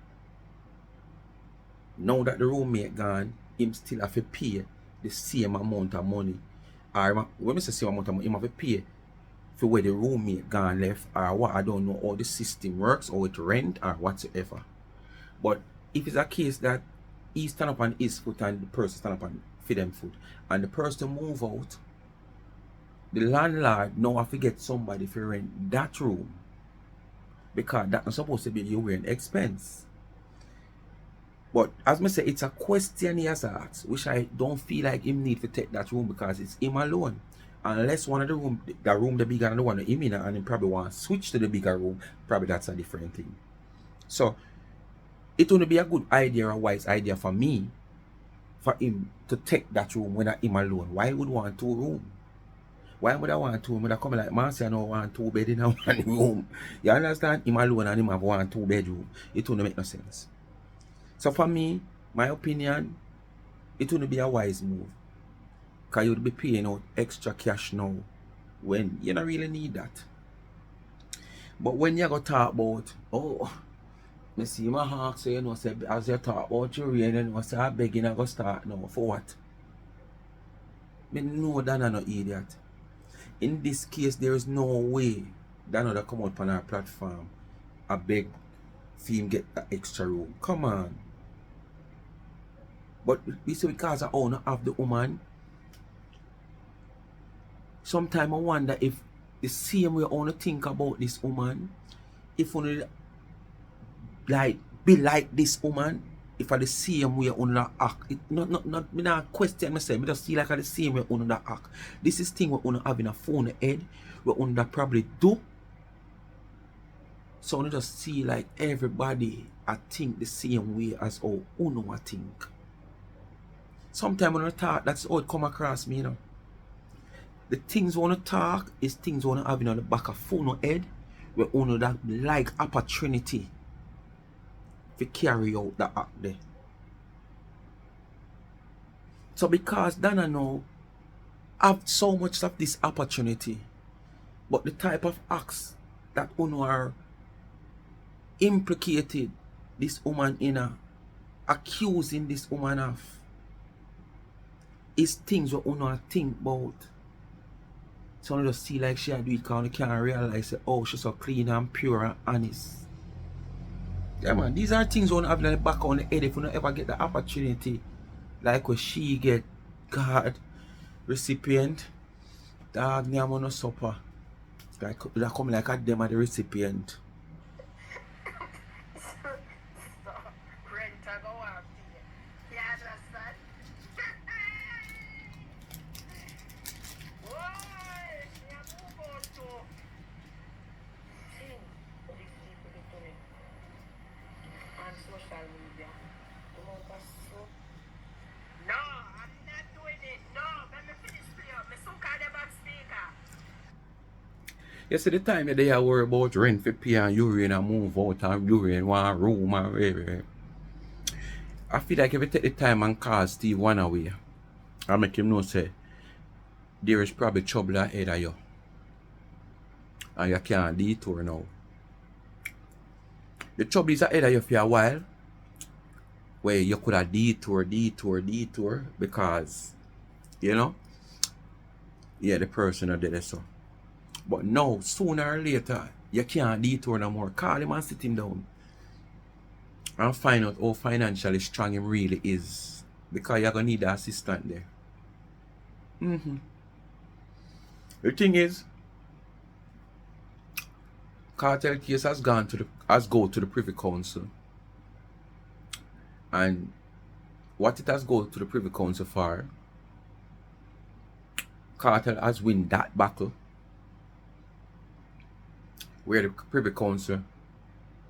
now that the roommate gone, him still have to pay the same amount of money. Or when I say same amount of money, him have to pay for where the roommate gone left, or what, I don't know how the system works, or with rent or whatsoever. But if it's a case that he stand up on his foot and the person stand up on for them foot, and the person move out, the landlord now have to get somebody for rent that room, because that's not supposed to be your rent expense. But as I say, it's a question he has asked, which I don't feel like him need to take that room because it's him alone. Unless one of the room the bigger than the one that him in, and he probably want to switch to the bigger room, probably that's a different thing. So it would be a good idea, a wise idea for me, for him to take that room when him alone. Why would want 2 rooms? Why would I want 2 rooms? Would I come like Marcy and I want 2 bed in a 1 room? You understand? Him alone and him have 1 2 bedroom. It wouldn't make no sense. So for me, my opinion, it wouldn't be a wise move. Because you would be paying out extra cash now when you don't really need that. But when you go talk about, oh, I see my heart say, you know, say, as you talk about your rain, and you say, I beg you, I go start now. For what? I know Donna no idiot. In this case, there is no way Donna come out on our platform, I beg for him get that extra room. Come on. But we say because I owner of the woman, sometimes I wonder if the same way I want to think about this woman, if only like be like this woman, if I the same way on the act, it not me not question myself, me just see like I the same way on the act. This is thing we on having a phone head, we on that probably do. So I just see like everybody I think the same way as how uno I think. Sometimes when I talk, that's how it come across me, you know. The things we want to talk is things we want to have in the back of phone head, we uno that like opportunity to carry out that act there. So because Donna now have so much of this opportunity, but the type of acts that uno are implicated this woman in accusing this woman of is things what uno think about. So I just see like she do it because you can't realize oh she's so clean and pure and honest. Yeah man, these are things one have in the back on the head if you don't ever get the opportunity like when she get God recipient, dog name on a supper. Like that come like a them at the recipient. Social media. No, I'm not doing it. No, let me finish play up. Me so call the back speaker. You see the time that they are worried about rent for pay and urine and move out and urine one room and whatever. I feel like if you take the time and call Steve one away, I make him know say there is probably trouble ahead of you. And you can't detour now. The trouble is ahead of you for a while, where you could have detour because, you know, yeah, the person are dead so. But now, sooner or later, you can't detour no more. Call him and sit him down and find out how financially strong him really is, because you're going to need an assistant there. The thing is, cartel case has go to the Privy Council, and what it has go to the Privy Council for, cartel has win that battle, where the Privy Council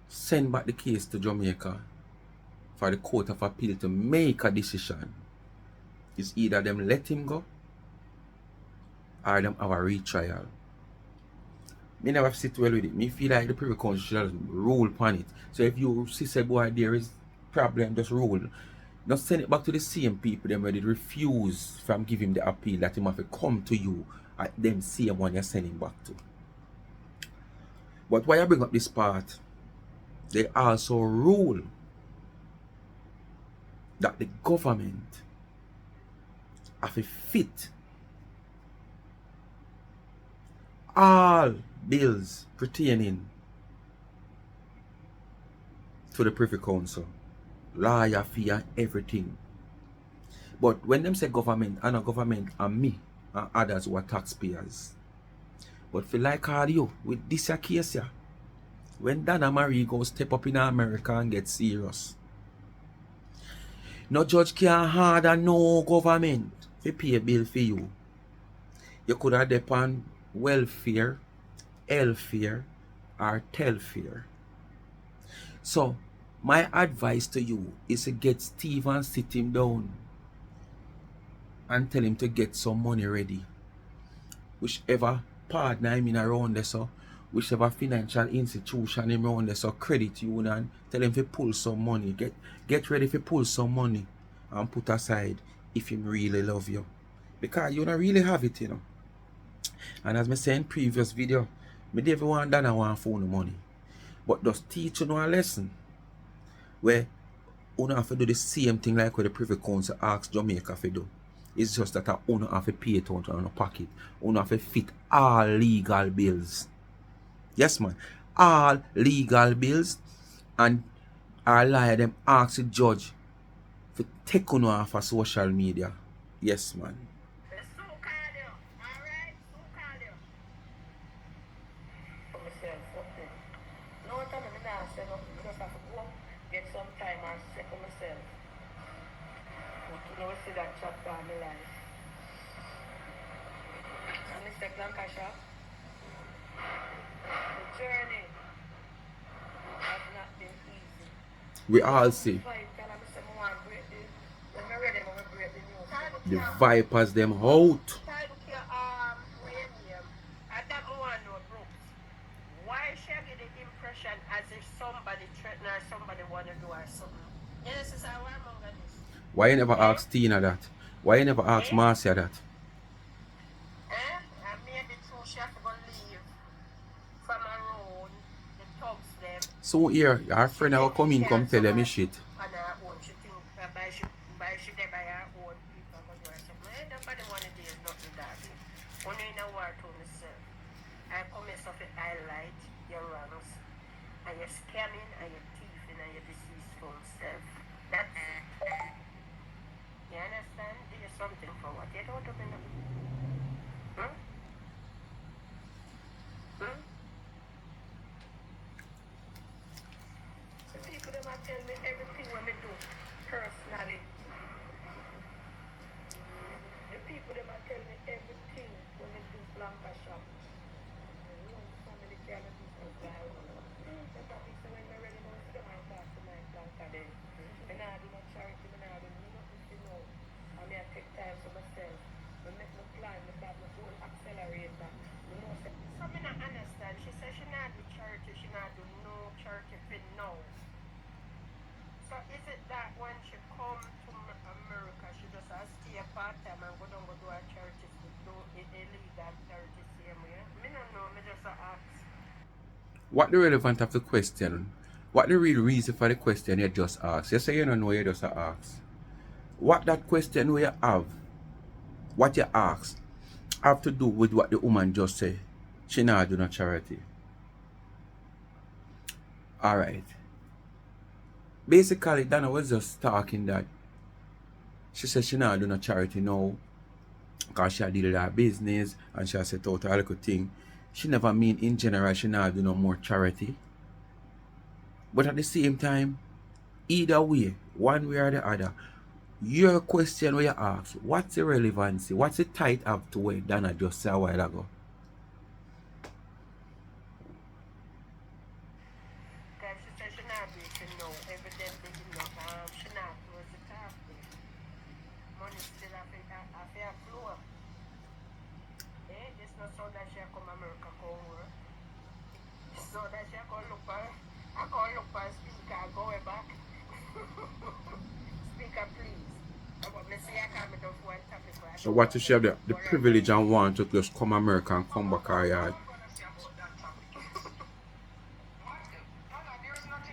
send back the case to Jamaica for the Court of Appeal to make a decision. It's either them let him go or them have a retrial. Me never sit well with it. Me feel like the Privy Council should rule upon it. So if you see say boy there is problem, just rule. Not send it back to the same people them where they refuse from giving the appeal that him have to come to you at them same one you're sending back to. But why I bring up this part, they also rule that the government have to fit all bills pertaining to the Privy Council, lawyer fee and everything. But when them say government, I know government and me and others who are taxpayers. But for like all you, with this case here, when Donna Marie go step up in America and get serious, no judge can harder no government to pay a bill for you. You could have depend welfare, healthcare, or telfare. So my advice to you is to get Steve and sit him down and tell him to get some money ready. Whichever partner I'm in around there, so whichever financial institution I'm around there, so credit union, tell him to pull some money. Get ready to pull some money and put aside if him really love you. Because you don't really have it, you know. And as I said in previous video, me never want Donna want phone money. But just teach you a lesson where you don't have to do the same thing like what the Privy Council asks Jamaica to do. It's just that you don't have to pay it out on your pocket. You don't have to fit all legal bills. Yes man, all legal bills And our lawyer them ask the judge to take on off of social media. Yes, man. So call you. Alright? So call you. Myself, okay. No one time I not say nothing. I just have to go get some time and check on myself. But you know, see that chapter in my life. And Mr. Lancashire, the journey has not been easy. We all see the vipers them out. Thank you, Wavy. I don't want no Brooks. Why she get the impression as if somebody threatened her, somebody want to do her something? Yes, this is how I'm on this. Why you never ask Tina that? Why you never ask Marcia that? And maybe too she have to go leave from around the thugs them. So here, our friend will come in, come tell them Mishit. On her own, she think by she there by her own people go do her something. Nobody want to do nothing that way. Only in a war to myself. I come myself to highlight your wrongs and your scamming and your thieving and your deceitful self. That's it. You understand? Do you something for what you don't do nothing. Hmm? Hmm? So people them are tell me everything when me do personally. The people them are tell me everything when me do Lancashire. One family can do something I want. That's why me say when me ready now, see them I talk to my Blanca then. Me nah do no charity, me nah do nothing to know. And me I take time for myself. Me make my plan, me have my own accelerator. Me know say. So me not understand. She said she not do charity, she not do no charity for now. So is it that when she come to America, she just has to stay part-time and go down go do her churches to do illegal charity same way? Me don't know, me just ask. What the relevant of the question? What the real reason for the question you just asked? You say you don't know, you just ask. What that question we have, what you ask, have to do with what the woman just said. She not do no charity. Alright. Basically, Donna was just talking that she said she not do no charity now because she did her business and she set out a little thing. She never mean in general she not do no more charity. But at the same time, either way, one way or the other, your question where you ask, what's the relevancy? What's the tight up to what Donna just said a while ago? Because she said she not do it, she know. Evidently, she not close the tap. Money still have a flow. It's not so that she come America come work. So that she come look for, I come look for a speaker, I go back. Speaker, please. So what if she have the privilege and want to just come America and come back our yard?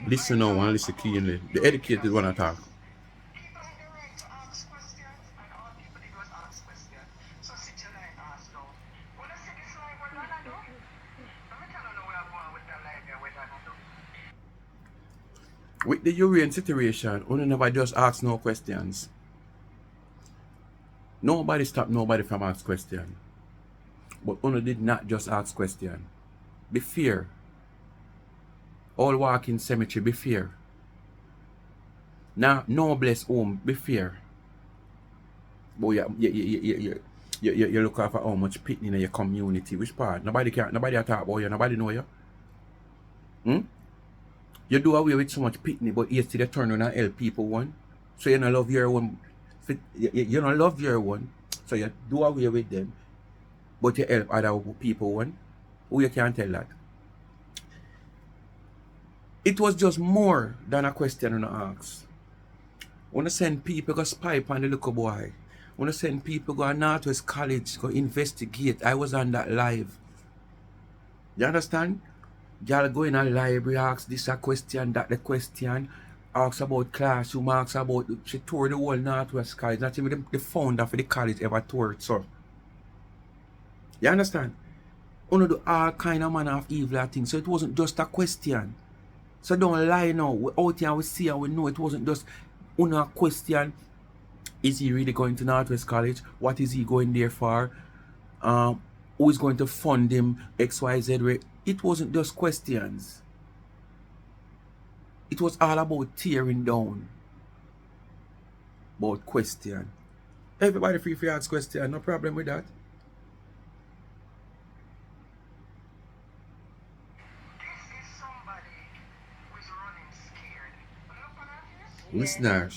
Listen now and listen keenly. The educated want to talk. People have the right to ask questions, and all people did was ask questions. So sit your line ask now. When I see this line, what Donna do? I'm telling you where I'm going with that line there, what Donna do. With the Urian situation, only never just ask no questions. Nobody stopped nobody from ask question. But only did not just ask question. Be fair. All walk in cemetery, be fair. Now, no bless home, be fair. But you look after how much pitney in your community. Which part? Nobody talk about you, nobody know you. You do away with so much pitney, but you still turn around and help people one. So you don't love your one. You don't love your one. So you do away with them. But you help other people one. Who you can't tell that? It was just more than a question on the ask. When I send people go spy on the little boy. When I send people go to Northwest College, go investigate. I was on that live. You understand? Y'all go in a library, ask this a question, that the question, ask about classroom, ask about, she toured the whole Northwest College. Not even the founder for the college ever toured, so. You understand? Only do all kind of manner of evil things. So it wasn't just a question. So don't lie now. We out here, we see and we know it wasn't just una question. Is he really going to Northwest College? What is he going there for? Who is going to fund him? XYZ. It wasn't just questions. It was all about tearing down. About question. Everybody free to ask question. No problem with that. Listen to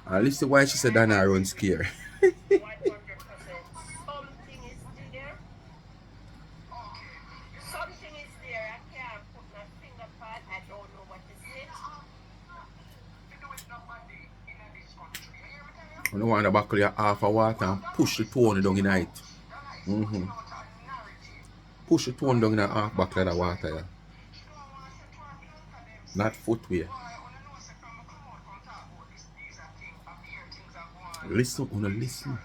her. Listen why she said Donna run scared. 100%. Something is there. Something is there. I can't put my finger on. I don't know what is it. I don't want to buckle your half a water and push the tone down in it. Push the tone down in a half buckle of the water. Yeah. Not footwear. Listen, listen.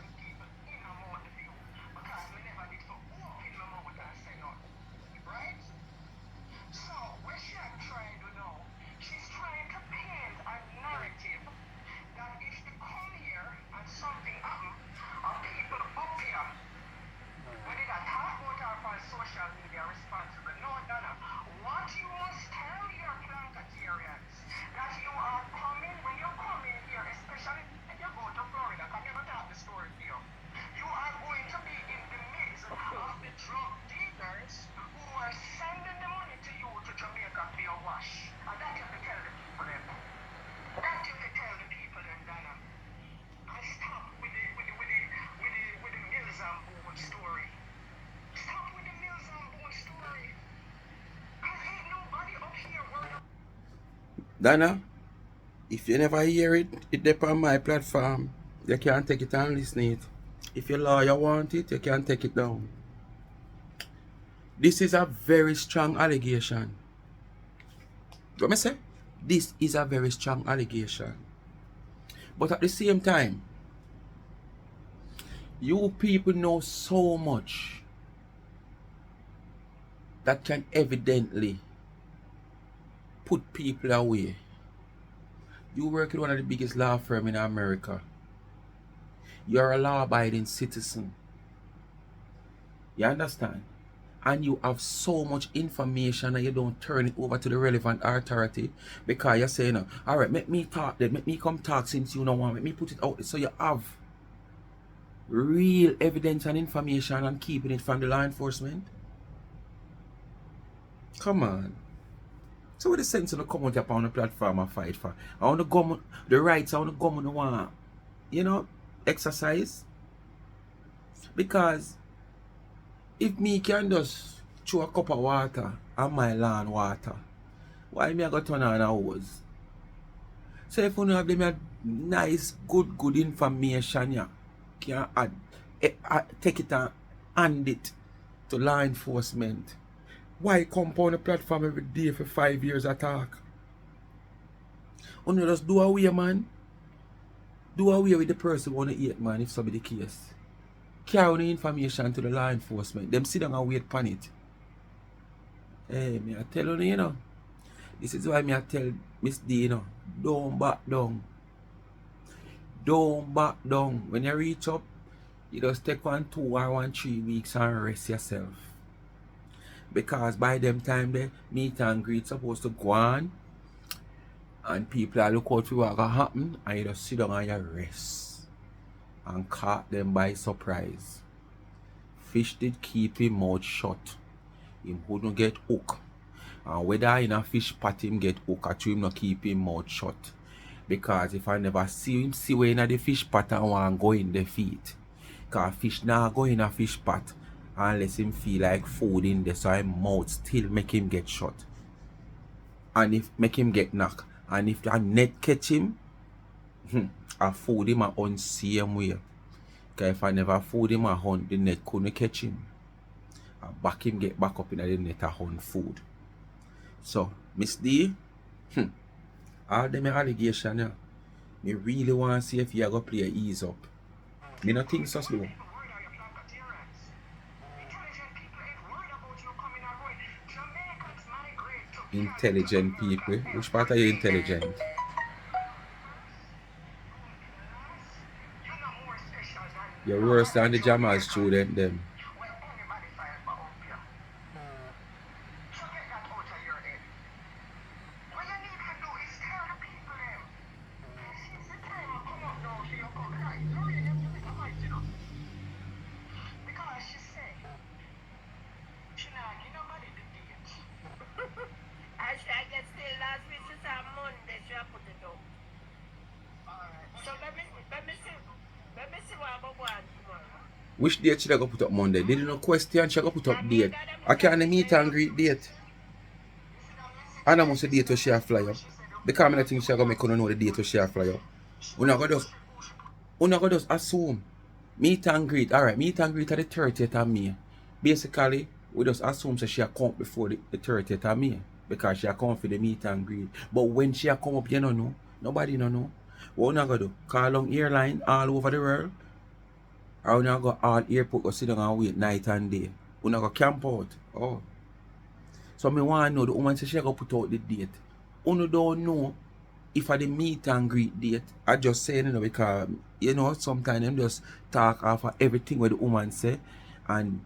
Donna, if you never hear it, it's up on my platform. You can't take it and listen it. If your lawyer want it, you can take it down. This is a very strong allegation. What me say? This is a very strong allegation. But at the same time, you people know so much that can evidently put people away. You work with one of the biggest law firms in America. You're a law-abiding citizen. You understand? And you have so much information and you don't turn it over to the relevant authority because you're saying, all right, make me talk then, make me come talk since you don't want, make me put it out. So you have real evidence and information and keeping it from the law enforcement. Come on. So what the sense of the come out upon the platform and fight for? I want to go the rights, I want to go on the one, exercise. Because if me can just throw a cup of water and my lawn water, why me I got turn on a hose? So if you have them nice, good information, yeah, can add, take it and hand it to law enforcement. Why come on the platform every day for 5 years attack? You just do away, man. Do away with the person who want to eat, man, if so be the case. Carry the information to the law enforcement. Them sit down and wait upon it. Hey, me I tell you, this is why me I tell Miss D, don't back down. Don't back down. When you reach up, you just take 1, 2 or 3 weeks and rest yourself. Because by them time there, meet and greet supposed to go on. And people are look out for what gonna happen and you just sit down and you rest. And caught them by surprise. Fish did keep him mouth shut. Him wouldn't get hooked. And whether in a fish pot him get hooked or him not keep him mouth shut. Because if I never see him see where in the fish pot and want go in the feet. Because fish now go in a fish pot unless him feel like food in there, so him mouth still make him get shut. And if make him get knocked. And if the net catch him, I food him a hunt same way. Because if I never food him a hunt, the net couldn't catch him. I back him get back up in the net a hunt food. So, Miss D, all them allegation, yeah, me really want to see if you are going to play ease up. Me not think so slow. Intelligent people. Which part are you intelligent? You're worse than the Jamal student them. Which date should I go put up Monday? They didn't question, she go put up date. I can't meet and greet date. And I must say date to share fly up. Because I think she go make you know the date to share fly up. We're not gonna just assume. Meet and greet. Alright, meet and greet at the 30th of May. Basically, we just assume that she come before the 30th of May. Because she come for the meet and greet. But when she come up, you don't know. Nobody don't know. What we not gonna do? Call on airline all over the world. Or we not go all airport go sit down and wait night and day. We not go camp out. Oh. So me want to know the woman say she go put out the date. You don't know if I the meet and greet date. I just say because sometimes them just talk off of everything what the woman say, and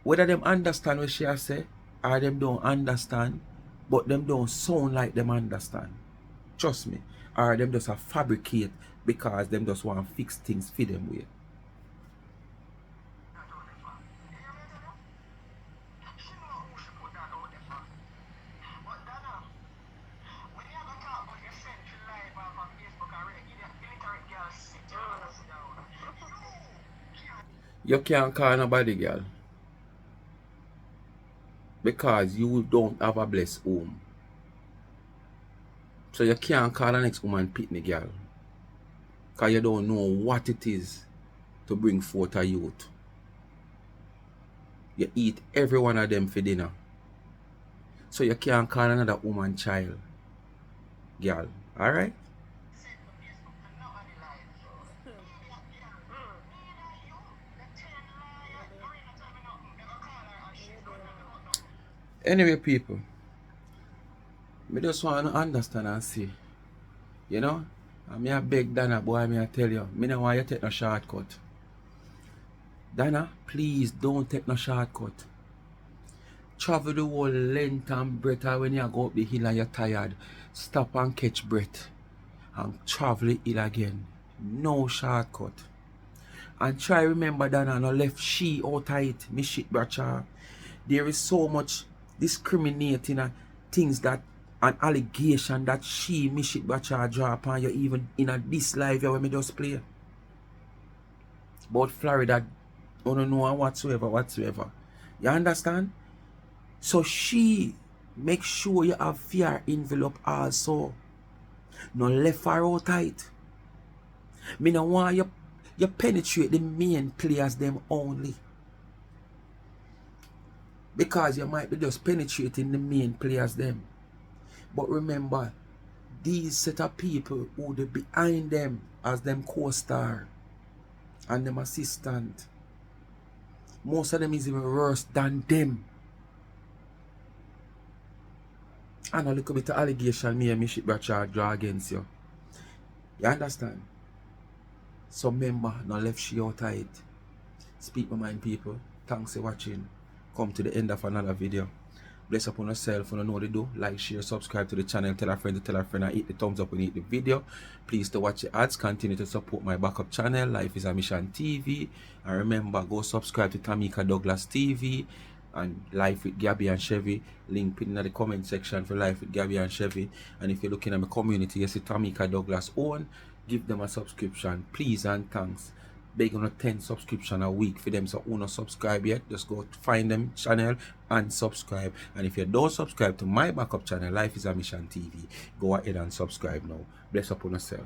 whether them understand what she say or them don't understand, but them don't sound like them understand. Trust me. Or them just a fabricate because them just want to fix things for them way. You can't call nobody, girl. Because you don't have a blessed home. So you can't call the next woman pitney, girl. Because you don't know what it is to bring forth a youth. You eat every one of them for dinner. So you can't call another woman child, girl. Alright? Anyway, people, I just want to understand and see. You know? I may beg Donna, boy, I tell you, I don't want you to take no shortcut. Donna, please don't take no shortcut. Travel the whole length and breadth, when you go up the hill and you're tired, stop and catch breath and travel the hill again. No shortcut. And try remember Donna, no left she out of it, Mishit Badshaw. There is so much discriminating things that an allegation that she Mishit Badshaw draw upon you even in this life when me just play. But Florida, you don't know whatsoever. You understand? So she make sure you have fear envelope also. No left or out tight. Me no want you penetrate the main players them only. Because you might be just penetrating the main players them. But remember, these set of people who they behind them as them co-star and them assistant. Most of them is even worse than them. And a little bit of allegation me and Mishit Badshaw draw against you. You understand? So remember, no left she out of it. Speak my mind, people. Thanks for watching. Come to the end of another video. Bless upon yourself. You know what to do. Like, share, subscribe to the channel. Tell a friend to tell a friend, and hit the thumbs up when you hit the video. Please to watch the ads. Continue to support my backup channel, Life is a Mission TV. And remember, go subscribe to Tamika Douglas TV and Life with Gabby and Chevy. Link in the comment section for Life with Gabby and Chevy. And if you're looking at my community, you see Tamika Douglas own. Give them a subscription, please and thanks. Beg on a 10 subscription a week for them, so who not subscribe yet, just go find them channel and subscribe. And if you don't subscribe to my backup channel, Life is a Mission TV, go ahead and subscribe now. Bless upon yourself.